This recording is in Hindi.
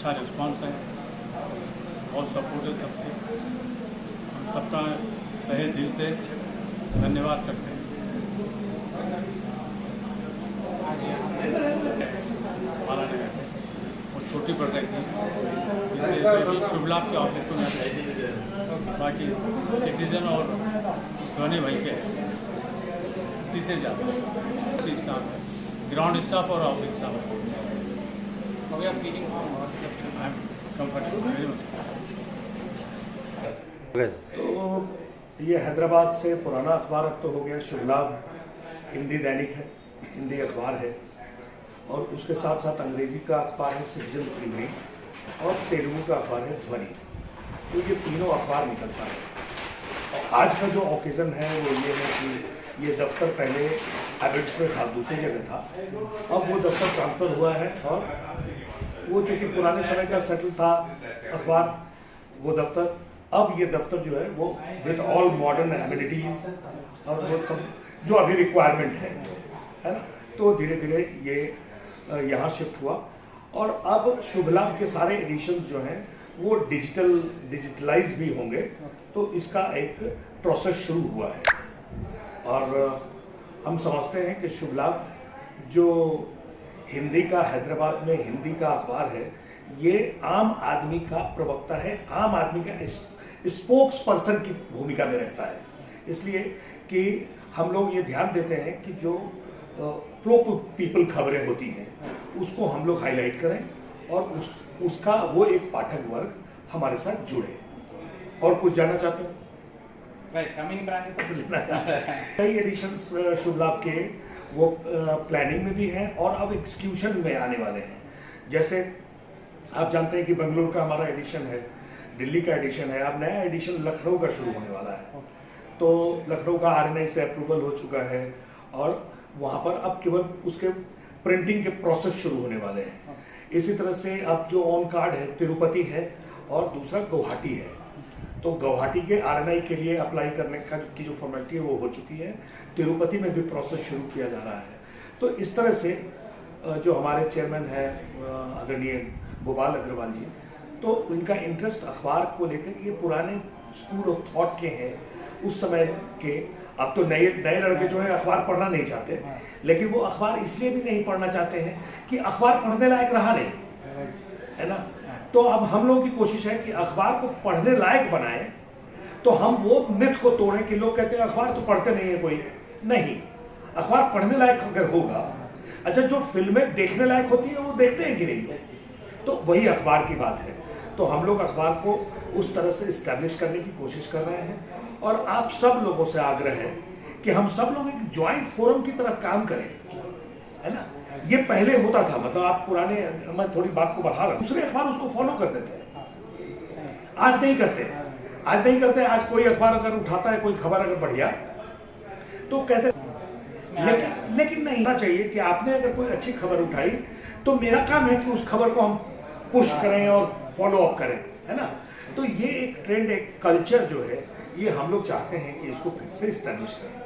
अच्छा रिस्पांस है, बहुत सपोर्ट है सबसे। हम सबका तहे दिल से धन्यवाद करते हैं। हमारा नगर और छोटी प्रोजेक्ट थी शुभ लाभ के ऑफिस को मैं बाकी सिटीजन और धोनी भाई के तीसरे ज़्यादा स्टाफ है, ग्राउंड स्टाफ और ऑफिस स्टाफ। तो ये हैदराबाद से पुराना अखबार अब तो हो गया शुभ लाभ, हिंदी दैनिक है, हिंदी अखबार है, और उसके साथ साथ अंग्रेजी का अखबार है सिटीजन फ्री और तेलुगु का अखबार है ध्वनि। तो ये तीनों अखबार निकलता है। और आज का जो ओकेज़न है वो ये है कि ये दफ्तर पहले हैबिट्स में था, दूसरी जगह था, अब वो दफ्तर ट्रांसफ़र हुआ है और वो चूँकि पुराने समय का सेटल था अखबार वो दफ्तर, अब ये दफ्तर जो है वो विद ऑल मॉडर्न एमिनिटीज़ और वो सब जो अभी रिक्वायरमेंट है ना, तो धीरे धीरे ये यहाँ शिफ्ट हुआ और अब शुभ लाभ के सारे एडिशंस जो हैं वो डिजिटलाइज भी होंगे। तो इसका एक प्रोसेस शुरू हुआ है और हम समझते हैं कि शुभ लाभ जो हिंदी का हैदराबाद में हिंदी का अखबार है, ये आम आदमी का प्रवक्ता है, आम आदमी का स्पोक्स पर्सन की भूमिका में रहता है। इसलिए कि हम लोग ये ध्यान देते हैं कि जो प्रो पीपल खबरें होती हैं उसको हम लोग हाईलाइट करें और उसका वो एक पाठक वर्ग हमारे साथ जुड़े। और कुछ जानना चाहते हैं? कई एडिशंस शुभ लाभ के वो प्लानिंग में भी हैं और अब एक्सक्यूशन में आने वाले हैं। जैसे आप जानते हैं कि बेंगलुरु का हमारा एडिशन है, दिल्ली का एडिशन है, अब नया एडिशन लखनऊ का शुरू होने वाला है। तो लखनऊ का RNI से अप्रूवल हो चुका है और वहाँ पर अब केवल उसके प्रिंटिंग के प्रोसेस शुरू होने वाले हैं। इसी तरह से अब जो ऑन कार्ड है तिरुपति है और दूसरा गुवाहाटी है। तो गुवाहाटी के RNI के लिए अप्लाई करने की जो फॉर्मेलिटी है वो हो चुकी है, तिरुपति में भी प्रोसेस शुरू किया जा रहा है। तो इस तरह से जो हमारे चेयरमैन हैं आदरणीय गोपाल अग्रवाल जी, तो उनका इंटरेस्ट अखबार को लेकर ये पुराने स्कूल ऑफ थॉट के हैं उस समय के। अब तो नए लड़के जो है अखबार पढ़ना नहीं चाहते, लेकिन वो अखबार इसलिए भी नहीं पढ़ना चाहते हैं कि अखबार पढ़ने लायक रहा नहीं, है ना। तो अब हम लोगों की कोशिश है कि अखबार को पढ़ने लायक बनाएं। तो हम वो मिथ को तोड़ें कि लोग कहते हैं अखबार तो पढ़ते नहीं है कोई, नहीं, अखबार पढ़ने लायक अगर होगा, अच्छा जो फिल्में देखने लायक होती है वो देखते हैं कि नहीं, तो वही अखबार की बात है। तो हम लोग अखबार को उस तरह से इस्टेब्लिश करने की कोशिश कर रहे हैं और आप सब लोगों से आग्रह है कि हम सब लोग एक ज्वाइंट फोरम की तरह काम करें, है ना। ये पहले होता था, मतलब आप पुराने, मैं थोड़ी बात को बढ़ा रहा हूं, दूसरे अखबार उसको फॉलो कर देते हैं, आज नहीं करते। आज कोई अखबार अगर उठाता है कोई खबर अगर बढ़िया तो कहते, लेकिन नहीं होना चाहिए कि आपने अगर कोई अच्छी खबर उठाई तो मेरा काम है कि उस खबर को हम पुश करें और फॉलो अप करें, है ना। तो ये एक ट्रेंड, एक कल्चर जो है ये हम लोग चाहते हैं कि इसको फिर से इस्टेब्लिश करें।